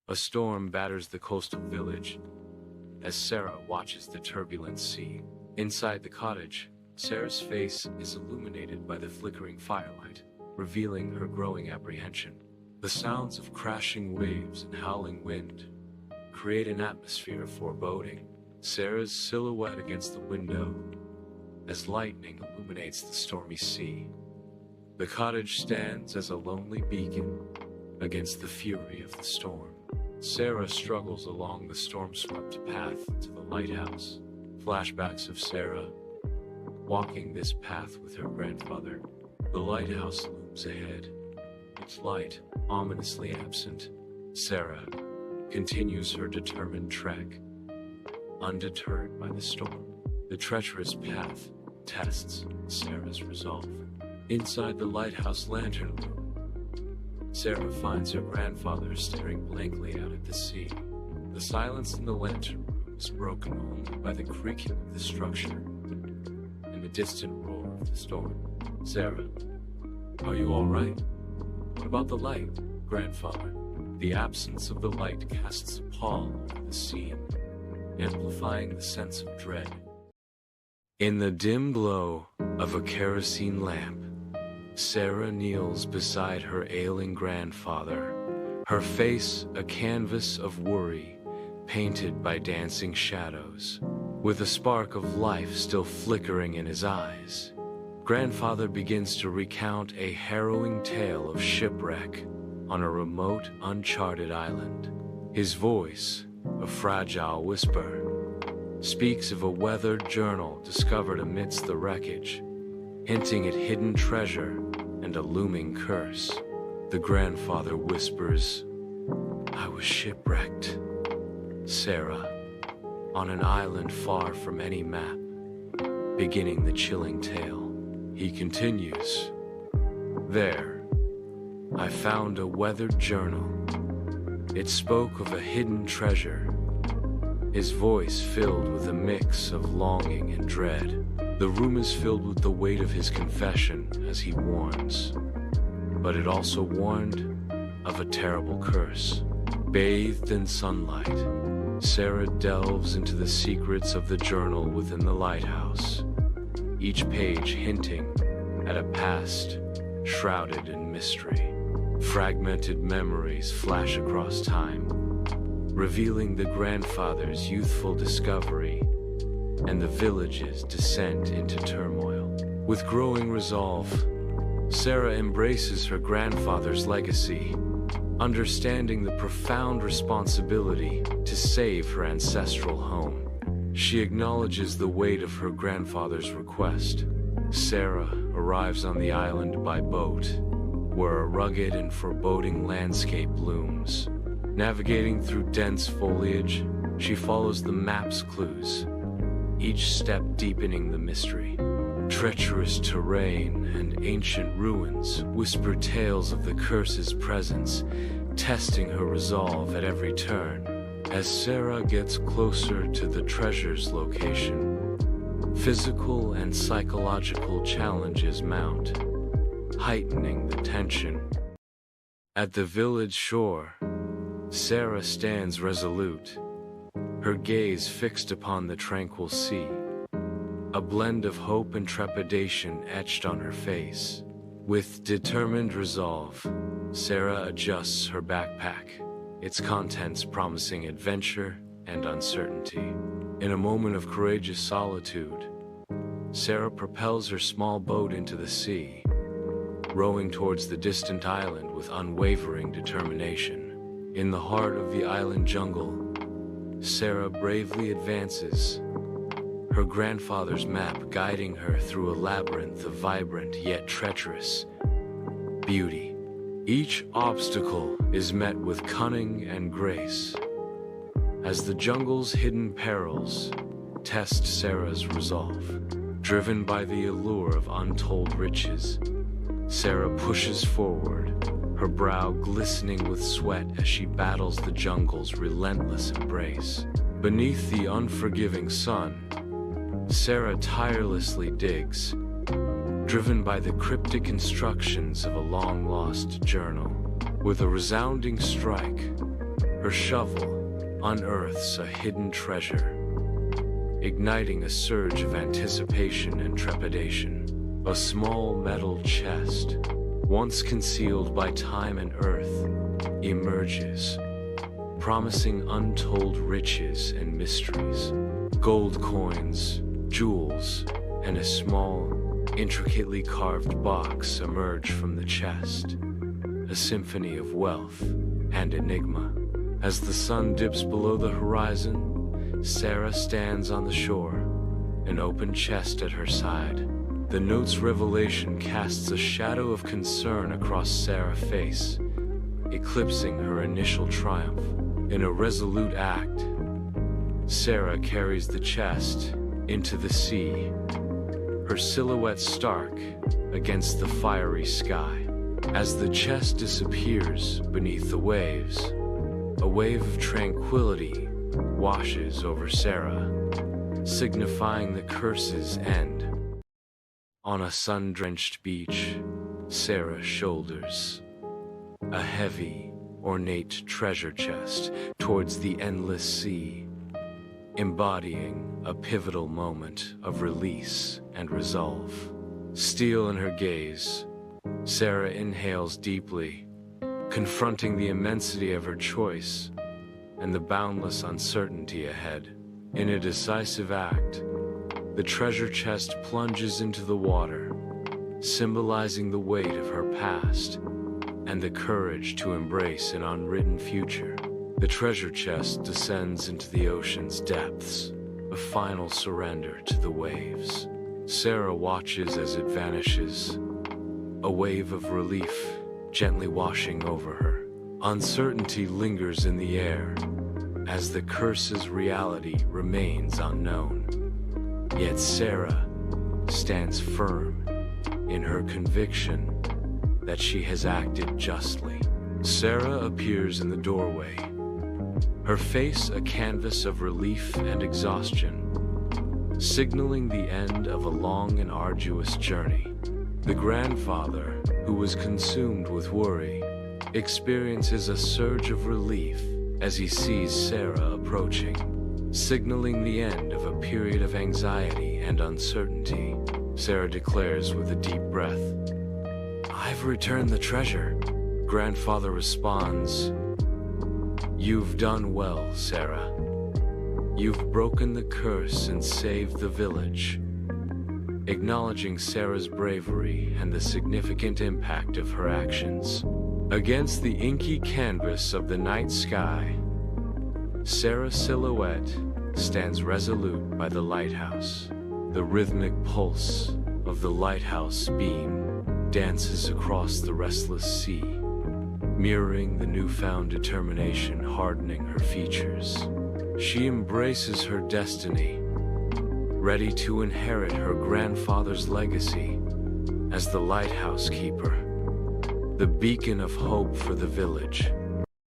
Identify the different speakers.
Speaker 1: A storm batters the coastal village as Sarah watches the turbulent sea. Inside the cottage, Sarah's face is illuminated by the flickering firelight, revealing her growing apprehension. The sounds of crashing waves and howling wind create an atmosphere of foreboding. Sarah's silhouette against the window as lightning illuminates the stormy sea. The cottage stands as a lonely beacon against the fury of the storm. Sarah struggles along the storm-swept path to the lighthouse. Flashbacks of Sarah walking this path with her grandfather. The lighthouse looms ahead, its light ominously absent. Sarah continues her determined trek, undeterred by the storm. The treacherous path tests Sarah's resolve. Inside the lighthouse lantern room, Sarah finds her grandfather staring blankly out at the sea. The silence in the lantern room is broken only by the creaking of the structure and the distant roar of the storm. Sarah, are you all right? What about the light, grandfather? The absence of the light casts a pall over the scene, amplifying the sense of dread. In the dim glow of a kerosene lamp, Sarah kneels beside her ailing grandfather, her face a canvas of worry painted by dancing shadows. With a spark of life still flickering in his eyes, grandfather begins to recount a harrowing tale of shipwreck on a remote, uncharted island. His voice, a fragile whisper, speaks of a weathered journal discovered amidst the wreckage, hinting at hidden treasure and a looming curse. The grandfather whispers, "I was shipwrecked, Sarah, on an island far from any map," beginning the chilling tale. He continues, "There, I found a weathered journal. It spoke of a hidden treasure," his voice filled with a mix of longing and dread. The room is filled with the weight of his confession as he warns, but it also warned of a terrible curse. Bathed in sunlight, Sarah delves into the secrets of the journal within the lighthouse, each page hinting at a past shrouded in mystery. Fragmented memories flash across time, revealing the grandfather's youthful discovery and the village's descent into turmoil. With growing resolve, Sarah embraces her grandfather's legacy, understanding the profound responsibility to save her ancestral home. She acknowledges the weight of her grandfather's request. Sarah arrives on the island by boat, where a rugged and foreboding landscape looms. Navigating through dense foliage, she follows the map's clues, each step deepening the mystery. Treacherous terrain and ancient ruins whisper tales of the curse's presence, testing her resolve at every turn. As Sarah gets closer to the treasure's location, physical and psychological challenges mount, heightening the tension. At the village shore, Sarah stands resolute, her gaze fixed upon the tranquil sea, a blend of hope and trepidation etched on her face. With determined resolve, Sarah adjusts her backpack, its contents promising adventure and uncertainty. In a moment of courageous solitude, Sarah propels her small boat into the sea, rowing towards the distant island with unwavering determination. In the heart of the island jungle, Sarah bravely advances, her grandfather's map guiding her through a labyrinth of vibrant yet treacherous beauty. Each obstacle is met with cunning and grace, as the jungle's hidden perils test Sarah's resolve. Driven by the allure of untold riches, Sarah pushes forward, her brow glistening with sweat as she battles the jungle's relentless embrace. Beneath the unforgiving sun, Sarah tirelessly digs, driven by the cryptic instructions of a long-lost journal. With a resounding strike, Her shovel unearths a hidden treasure, igniting a surge of anticipation and trepidation. A small metal chest, once concealed by time and earth, emerges, promising untold riches and mysteries. Gold coins, jewels, and a small, intricately carved box emerge from the chest, a symphony of wealth and enigma. As the sun dips below the horizon, Sarah stands on the shore, an open chest at her side. The note's revelation casts a shadow of concern across Sarah's face, eclipsing her initial triumph. In a resolute act, Sarah carries the chest into the sea, her silhouette stark against the fiery sky. As the chest disappears beneath the waves, a wave of tranquility washes over Sarah, signifying the curse's end. On a sun-drenched beach, Sarah shoulders a heavy, ornate treasure chest towards the endless sea, embodying a pivotal moment of release and resolve. Steel in her gaze, Sarah inhales deeply, confronting the immensity of her choice and the boundless uncertainty ahead. In a decisive act, the treasure chest plunges into the water, symbolizing the weight of her past and the courage to embrace an unwritten future. The treasure chest descends into the ocean's depths, a final surrender to the waves. Sarah watches as it vanishes, a wave of relief gently washing over her. Uncertainty lingers in the air, as the curse's reality remains unknown. Yet Sarah stands firm in her conviction that she has acted justly. Sarah appears in the doorway, her face a canvas of relief and exhaustion, signaling the end of a long and arduous journey. The grandfather, who was consumed with worry, experiences a surge of relief as he sees Sarah approaching, signaling the end of a period of anxiety and uncertainty. Sarah declares with a deep breath, "I've returned the treasure." Grandfather responds, "You've done well, Sarah. You've broken the curse and saved the village," acknowledging Sarah's bravery and the significant impact of her actions. Against the inky canvas of the night sky, Sarah's silhouette stands resolute by the lighthouse. The rhythmic pulse of the lighthouse beam dances across the restless sea, mirroring the newfound determination hardening her features. She embraces her destiny, ready to inherit her grandfather's legacy as the lighthouse keeper, the beacon of hope for the village.